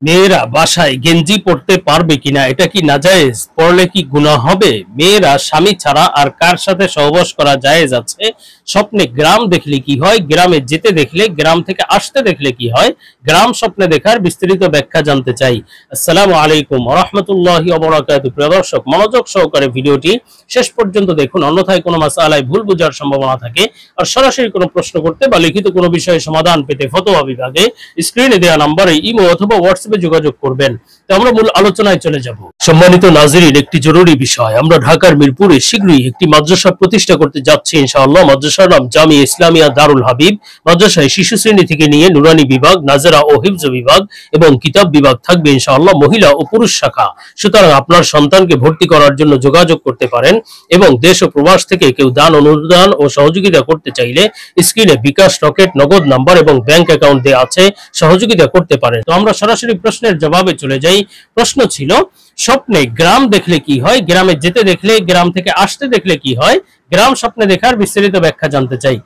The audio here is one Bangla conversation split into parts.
মেয়েরা বাসায় গেঞ্জি পরতে পারবে কিনা, এটা কি নাজায়েজ? পরলে কি গুনাহ হবে? মেয়েরা স্বামী ছাড়া আর কার সাথে সহবাস করা জায়েজ আছে? স্বপ্নে গ্রাম দেখলে কি হয়? গ্রামে যেতে দেখলে, গ্রাম থেকে আসতে দেখলে কি হয়? গ্রাম স্বপ্নে দেখার বিস্তারিত ব্যাখ্যা জানতে চাই। আসসালামু আলাইকুম ওয়া রাহমাতুল্লাহি ওয়া বারাকাতুহু। প্রিয় দর্শক, মনোযোগ সহকারে ভিডিওটি শেষ পর্যন্ত দেখুন, অন্যথায় কোনো মাসআলায় ভুল বোঝার সম্ভাবনা থাকে। আর সরাসরি কোনো প্রশ্ন করতে বা লিখিত কোনো বিষয়ে সমাধান পেতে ফতোয়া বিভাগে স্ক্রিনে দেওয়া নম্বরে ইমো অথবা হোয়াটসঅ্যাপে যোগাযোগ করবেন। তো আমরা মূল আলোচনায় চলে যাব। সম্মানিত নাজরিন, একটি জরুরি বিষয়, আমরা ঢাকার মিরপুরে শীঘ্রই একটি মাদ্রাসা প্রতিষ্ঠা করতে যাচ্ছি ইনশাআল্লাহ। মাদ্রাসার নাম জামিয়া ইসলামিয়া দারুল হাবিব। মাদ্রাসায় শিশু শ্রেণী থেকে নিয়ে নুরানি বিভাগ, নাজেরা ও হিফজ বিভাগ এবং কিতাব বিভাগ থাকবে ইনশাআল্লাহ, মহিলা ও পুরুষ শাখা। সুতরাং আপনার সন্তানকে ভর্তি করার জন্য যোগাযোগ করতে পারেন এবং দেশ ও প্রবাস থেকে কেউ দান, অনুদান ও সহযোগিতা করতে চাইলে স্ক্রিনে বিকাশ, রকেট, নগদ নাম্বার এবং ব্যাংক অ্যাকাউন্ট দেওয়া আছে, সহযোগিতা করতে পারেন। তো আমরা সরাসরি প্রশ্নের জবাবে চলে যাই। প্রশ্ন ছিল, স্বপ্নে গ্রাম দেখলে কি হয়? গ্রামে যেতে দেখলে, গ্রাম থেকে আসতে দেখলে কি হয়? গ্রাম স্বপ্নে দেখার বিস্তারিত ব্যাখ্যা জানতে চাই।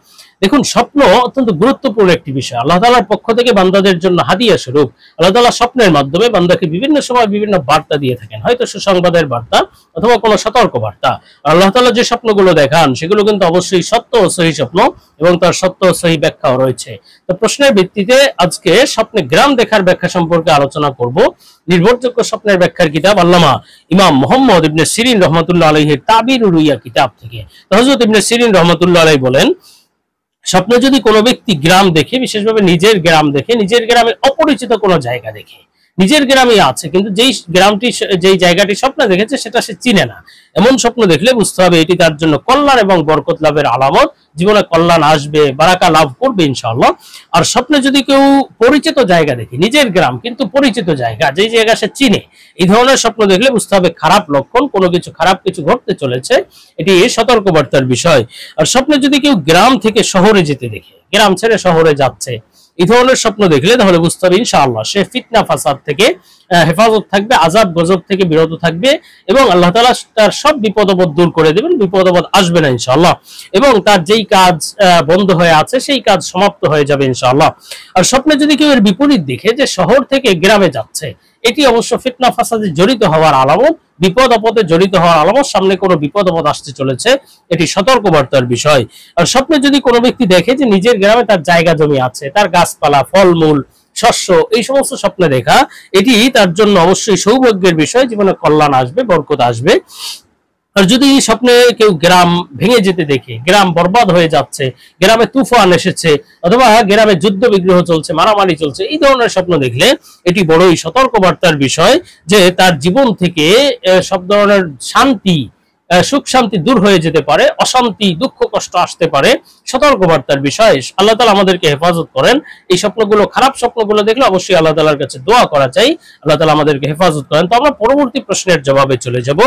দেখুন, স্বপ্ন অত্যন্ত গুরুত্বপূর্ণ একটি বিষয়। আল্লাহ তাআলার পক্ষ থেকে বান্দাদের জন্য হাদিয়া স্বরূপ আল্লাহ তাআলা স্বপ্নের মাধ্যমে বান্দাকে বিভিন্ন সময় বিভিন্ন বার্তা দিয়ে থাকেন, হয়তো সুসংবাদের বার্তা অথবা কোনো সতর্ক বার্তা। আল্লাহ তাআলা যে স্বপ্নগুলো দেখান সেগুলো কিন্তু অবশ্যই সত্য ও সহি স্বপ্ন এবং তার সত্য ও সহি ব্যাখ্যাও রয়েছে। তো প্রশ্নের ভিত্তিতে আজকে স্বপ্নে গ্রাম দেখার ব্যাখ্যা সম্পর্কে আলোচনা করব। নির্ভরযোগ্য স্বপ্নের ব্যাখ্যার কিতাব আল্লামা ইমাম মুহাম্মদ ইবনে সিরিন রহমাতুল্লাহ আলাইহির তাবিরুর রুইয়া কিতাব থেকে। তো হযরত ইবনে সিরিন রহমাতুল্লাহ আলাইহি বলেন, স্বপ্নে যদি কোনো ব্যক্তি গ্রাম দেখে, বিশেষভাবে নিজের গ্রাম দেখে, নিজের গ্রামে অপরিচিত কোনো জায়গা দেখে, নিজের গ্রামে আছে কিন্তু যেই গ্রামটি, যেই জায়গাটি স্বপ্নে দেখেছে সেটা সে চিনে না, এমন স্বপ্ন দেখলে বুঝতে হবে এটি তার জন্য কল্যাণ এবং বরকত লাভের আলামত। জীবনে কল্যাণ আসবে, বারাকা লাভ করবে ইনশাআল্লাহ। আর স্বপ্নে যদি কেউ পরিচিত জায়গা দেখে, নিজের গ্রাম কিন্তু পরিচিত জায়গা, যেই জায়গা সে চিনে, এই ধরনের স্বপ্ন দেখলে বুঝতে হবে খারাপ লক্ষণ, কোনো কিছু খারাপ কিছু ঘটতে চলেছে, এটি সতর্কবার্তার বিষয়। আর স্বপ্নে যদি কেউ গ্রাম থেকে শহরে যেতে দেখে, গ্রাম ছেড়ে শহরে যাচ্ছে, এই ধরনের স্বপ্ন দেখলে তাহলে বুঝতে হবে ইনশাআল্লাহ সে ফিতনা ফাসাদ থেকে হেফাজত থাকবে, আযাব গজব থেকে বিরত থাকবে এবং আল্লাহ তাআলা তার সব বিপদ আপদ দূর করে দেবেন, বিপদ আপদ আসবে না ইনশাআল্লাহ। এবং তার যেই কাজ বন্ধ হয়ে আছে সেই কাজ সমাপ্ত হয়ে যাবে ইনশাআল্লাহ। আর স্বপ্নে যদি কেউ এর বিপরীত দেখে, যে শহর থেকে গ্রামে যাচ্ছে, এটি অবশ্য ফিতনা ফাসাদে জড়িত হওয়ার আলামত, বিপদ আপদে জড়িত হওয়ার আলামত, সামনে কোনো বিপদ আপদ আসতে চলেছে, এটি সতর্কবার্তার বিষয়। আর স্বপ্নে যদি কোনো ব্যক্তি দেখে যে নিজের গ্রামে তার জায়গা জমি আছে, তার গাছপালা, ফলমূল, শস্য, এই সমস্ত স্বপ্নে দেখা, এটি তার জন্য অবশ্যই সৌভাগ্যের বিষয়, জীবনে কল্যাণ আসবে, বরকত আসবে। আর যদি স্বপ্নে কেউ গ্রাম ভেঙে যেতে দেখে, গ্রাম বরবাদ হয়ে যাচ্ছে, গ্রামে তুফান এসেছে অথবা গ্রামে যুদ্ধ বিগ্রহ চলছে, মারামারি চলছে, এই ধরনের স্বপ্ন দেখলে এটি বড়ই সতর্কবার্তার বিষয় যে তার জীবন থেকে সব ধরনের শান্তি, সুখ শান্তি দূর হয়ে যেতে পারে, অশান্তি, দুঃখ কষ্ট আসতে পারে, সতর্কবার্তার বিষয়। আল্লাহ তাআলা আমাদেরকে হেফাজত করেন। এই স্বপ্নগুলো, খারাপ স্বপ্নগুলো দেখলে অবশ্যই আল্লাহ তাআলার কাছে দোয়া করা চাই, আল্লাহ তাআলা আমাদেরকে হেফাজত করেন। তো আমরা পরবর্তী প্রশ্নের জবাবে চলে যাব।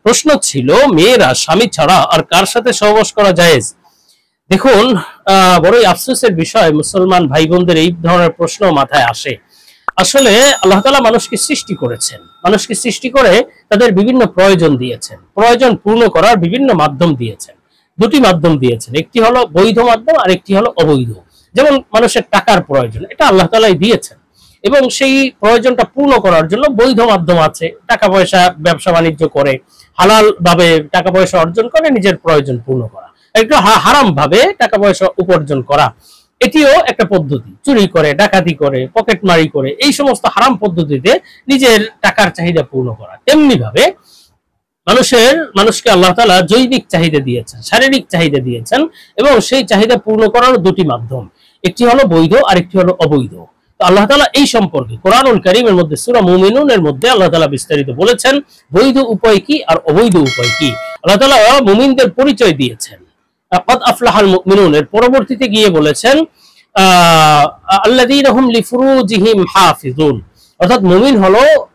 প্রশ্ন ছিল, মেয়েরা স্বামী ছাড়া আর কার সাথে সহবাস করা জায়েজ? দেখুন, বড়ই আফসোসের বিষয়, মুসলমান ভাই বোনদের এই ধরনের প্রশ্ন মাথায় আসে। আসলে আল্লাহ তাআলা মানুষকে সৃষ্টি করেছেন, মানুষকে সৃষ্টি করে তাদের বিভিন্ন প্রয়োজন দিয়েছেন, প্রয়োজন পূর্ণ করার বিভিন্ন মাধ্যম দিয়েছেন। দুটি মাধ্যম দিয়েছেন, একটি হলো বৈধ মাধ্যম আর একটি হলো অবৈধ। যেমন মানুষের টাকার প্রয়োজন, এটা আল্লাহ তাআলাই দিয়েছেন এবং সেই প্রয়োজনটা পূর্ণ করার জন্য বৈধ মাধ্যম আছে, টাকা পয়সা ব্যবসা বাণিজ্য করে, হালাল ভাবে টাকা পয়সা অর্জন করে নিজের প্রয়োজন পূর্ণ করা। একটু হারাম ভাবে টাকা পয়সা উপার্জন করা, এটিও একটা পদ্ধতি। চুরি করে, ডাকাতি করে, পকেটমারি করে, এই সমস্ত হারাম পদ্ধতিতে নিজের টাকার চাহিদা পূর্ণ করা। তেমনি ভাবে মানুষকে আল্লাহ তাআলা জৈবিক চাহিদা দিয়েছেন, শারীরিক চাহিদা দিয়েছেন এবং সেই চাহিদা পূর্ণ করার দুটি মাধ্যম, একটি হলো বৈধ আর একটি হলো অবৈধ। তো আল্লাহ তাআলা এই সম্পর্কে কোরআনুল কারীমের মধ্যে সূরা মুমিনুনের মধ্যে আল্লাহ তাআলা বিস্তারিত বলেছেন বৈধ উপায় কি আর অবৈধ উপায় কি। আল্লাহ তাআলা মুমিনদের পরিচয় দিয়েছেন, ক্বাদ আফলাহাল মুমিনুন, এর পরবর্তীতে গিয়ে বলেছেন আল্লাযীনা হুম লিফুরুজিহিম হাফিজুন, অর্থাৎ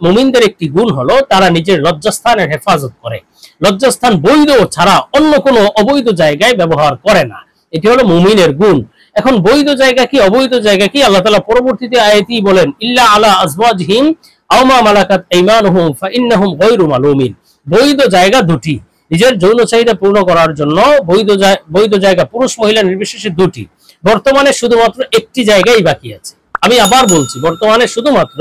মুমিনদের একটি গুণ হলো তারা নিজের লজ্জাস্থানের হেফাজত করে, লজ্জাস্থান বৈধ ছাড়া অন্য কোনো অবৈধ জায়গায় ব্যবহার করে না, এটি হলো মুমিনের গুণ। এখন বৈধ জায়গা কি, অবৈধ জায়গা কি? আল্লাহ তাআলা পরবর্তীতে আয়াতেই বলেন, ইল্লা আলা আজওয়াজিহিম আও মা মালাকাত আইমানুহুম ফাইন্নাহুম গায়রু মালুমিন। বৈধ জায়গা দুটি, নিজের যৌন চাহিদা পূর্ণ করার জন্য বৈধ জায়গা পুরুষ মহিলা নির্বিশেষে দুটি। বর্তমানে শুধুমাত্র একটি জায়গায় বাকি আছে, আমি আবার বলছি, বর্তমানে শুধুমাত্র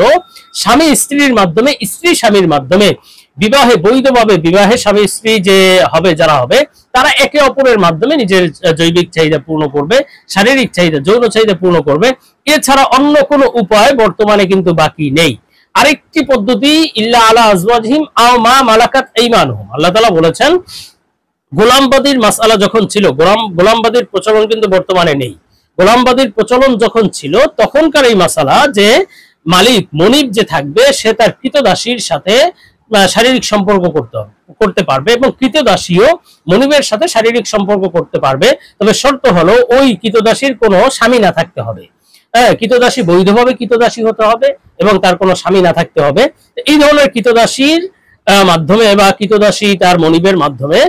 স্বামী স্ত্রীর মাধ্যমে, স্ত্রী স্বামীর মাধ্যমে বিবাহে, বৈধভাবে বিবাহে স্বামী স্ত্রী যে হবে, যারা হবে তারা একে অপরের মাধ্যমে নিজের জৈবিক চাহিদা পূর্ণ করবে, শারীরিক চাহিদা, যৌন চাহিদা পূর্ণ করবে। এছাড়া অন্য কোনো উপায় বর্তমানে কিন্তু বাকি নেই। আরেকটি পদ্ধতি, ইল্লা আলা আজওয়াজহিম আও মা মালাকাত আইমানুহুম, আল্লাহ তাআলা বলেছেন গোলামবাদীর মাসআলা যখন ছিল, গোলামবাদীর প্রচলন কিন্তু বর্তমানে নেই। গোলামবাদীর প্রচলন যখন ছিল তখনকার এই মাসালা যে মালিক মনিব যে থাকবে সে তার কৃতদাসীর সাথে শারীরিক সম্পর্ক করতে পারবে এবং কৃতদাসীও মনিবের সাথে শারীরিক সম্পর্ক করতে পারবে, তবে শর্ত হলো ওই কৃতদাসীর কোনো স্বামী না থাকতে হবে। কৃতদাসী বৈধভাবে কৃতদাসী হতে হবে এবং তার কোনো স্বামী না থাকতে হবে। এই ধরনের কৃতদাসীর মাধ্যমে বা কৃতদাসী তার মনিবের মাধ্যমে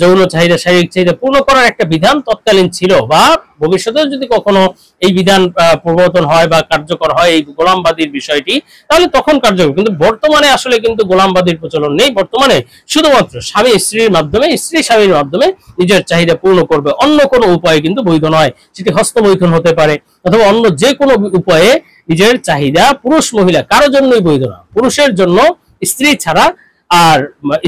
যৌন চাহিদা, শারীরিক চাহিদা পূর্ণ করার একটা বিধান তৎকালীন ছিল, বা ভবিষ্যতেও যদি কখনো এই বিধান প্রবর্তন হয় বা কার্যকর হয় এই গোলামবাদীর বিষয়টি, তাহলে তখন কার্যকর। কিন্তু বর্তমানে আসলে কিন্তু গোলামবাদীর প্রচলন নেই। বর্তমানে শুধুমাত্র স্বামী স্ত্রীর মাধ্যমে, স্ত্রী স্বামীর মাধ্যমে নিজের চাহিদা পূর্ণ করবে, অন্য কোনো উপায়ে কিন্তু বৈধ নয়। সেটি হস্তমৈথুন হতে পারে অথবা অন্য যে কোনো উপায়ে নিজের চাহিদা, পুরুষ মহিলা কারো জন্যই বৈধ না। পুরুষের জন্য স্ত্রী ছাড়া আর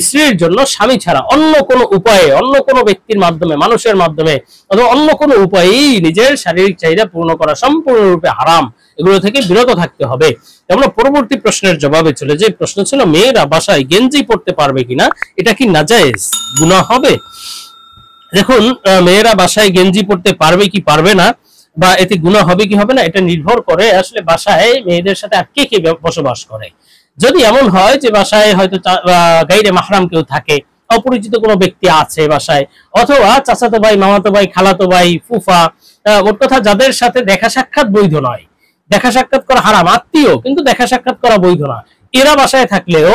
স্ত্রীর জন্য স্বামী ছাড়া অন্য কোনো উপায়ে, অন্য কোনো ব্যক্তির মাধ্যমে, মানুষের মাধ্যমে অথবা অন্য কোনো উপায়েই নিজের শারীরিক চাহিদা পূর্ণ করা সম্পূর্ণরূপে হারাম। এগুলো থেকে বিরত থাকতে হবে। আমরা পরবর্তী প্রশ্নের জবাবে চলে যাই। প্রশ্ন ছিল মেয়েরা বাসায় গেঞ্জি পরতে পারবে কিনা, এটা কি নাজায়েজ, গুনাহ হবে? দেখুন, মেয়েরা বাসায় গেঞ্জি পরতে পারবে কি পারবে না, বা এতে গুনাহ হবে কি হবে না, এটা নির্ভর করে আসলে বাসায় মেয়েদের সাথে আর কে কে বসবাস করে। যদি এমন হয় যে বাসায় হয়তো গাইরে মাহরাম কেউ থাকে, অপরিচিত কোনো ব্যক্তি আছে বাসায়, অথবা চাচাতো ভাই, মামাতো ভাই, খালাতো ভাই, ফুফা, মোট কথা যাদের সাথে দেখা সাক্ষাৎ বৈধ নয়, দেখা সাক্ষাৎ করা হারাম, আত্মীয় কিন্তু দেখা সাক্ষাৎ করা বৈধ না, এরা বাসায় থাকলেও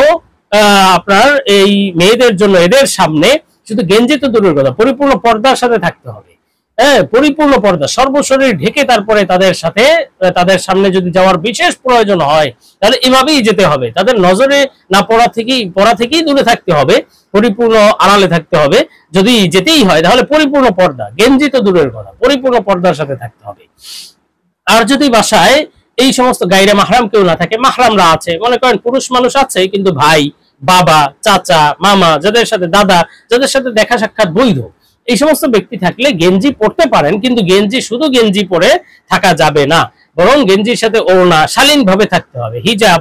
আপনার এই মেয়েদের জন্য এদের সামনে শুধু গেঞ্জি তো দূরের কথা, পরিপূর্ণ পর্দার সাথে থাকতে হবে। পরিপূর্ণ পর্দা, সর্বশরীর ঢেকে তারপরে তাদের সাথে, তাদের সামনে যদি যাওয়ার বিশেষ প্রয়োজন হয় তাহলে এভাবেই যেতে হবে। তাদের নজরে না পড়া থেকেই দূরে থাকতে হবে, পরিপূর্ণ আড়ালে থাকতে হবে। যদি যেতেই হয় তাহলে পরিপূর্ণ পর্দা, গেঞ্জি তো দূরের কথা, পরিপূর্ণ পর্দার সাথে থাকতে হবে। আর যদি বাসায় এই সমস্ত গায়রে মাহরাম কেউ না থাকে, মাহরামরা আছে, মনে করেন পুরুষ মানুষ আছে কিন্তু ভাই, বাবা, চাচা, মামা, যাদের সাথে দাদা, যাদের সাথে দেখা সাক্ষাৎ বৈধ, এই সমস্ত ব্যক্তি থাকলে গেঞ্জি পরতে পারেন, কিন্তু গেঞ্জি শুধু গেঞ্জি পরে থাকা যাবে না, বরং গেঞ্জির সাথে ওড়না, শালীন ভাবে থাকতে হবে। হিজাব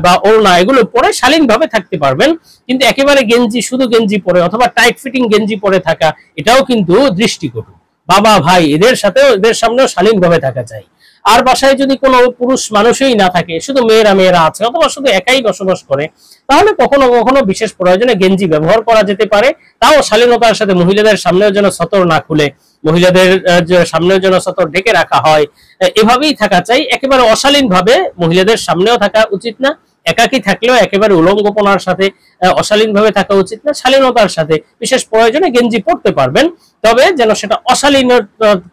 বা ওড়না এগুলো পরে শালীন ভাবে থাকতে পারবেন, কিন্তু একেবারে গেঞ্জি, শুধু গেঞ্জি পরে অথবা টাইট ফিটিং গেঞ্জি পরে থাকা, এটাও কিন্তু দৃষ্টিকটু। বাবা, ভাই, এদের সাথেও, এদের সামনেও শালীন ভাবে থাকা চাই। আর বাসায় যদি কোনো পুরুষ মানুষই না থাকে, শুধু মেয়েরা আছে অথবা শুধু একাই বসবাস করে, তাহলে কখনো কখনো বিশেষ প্রয়োজনে গেঞ্জি ব্যবহার করা যেতে পারে। তাও শালীনতার সাথে, মহিলাদের সামনেও যেন সতর না খুলে, মহিলাদের সামনেও যেন সতর ঢেকে রাখা হয়, এভাবেই থাকা চাই। একেবারে অশালীন ভাবে মহিলাদের সামনেও থাকা উচিত না, একাকী থাকলেও একেবারে উলঙ্গপনার সাথে অশালীন ভাবে থাকা উচিত না। শালীনতার সাথে বিশেষ প্রয়োজনে গেঞ্জি পরতে পারবেন, তবে যেন সেটা অশালীনের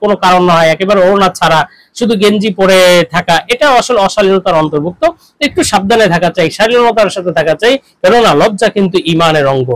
কোনো কারণ না হয়। একেবারে ওড়না ছাড়া শুধু গেঞ্জি পরে থাকা, এটা আসলে অশালীনতার অন্তর্ভুক্ত। একটু সাবধানে থাকা চাই, শালীনতার সাথে থাকা চাই, কেননা লজ্জা কিন্তু ঈমানের অঙ্গ।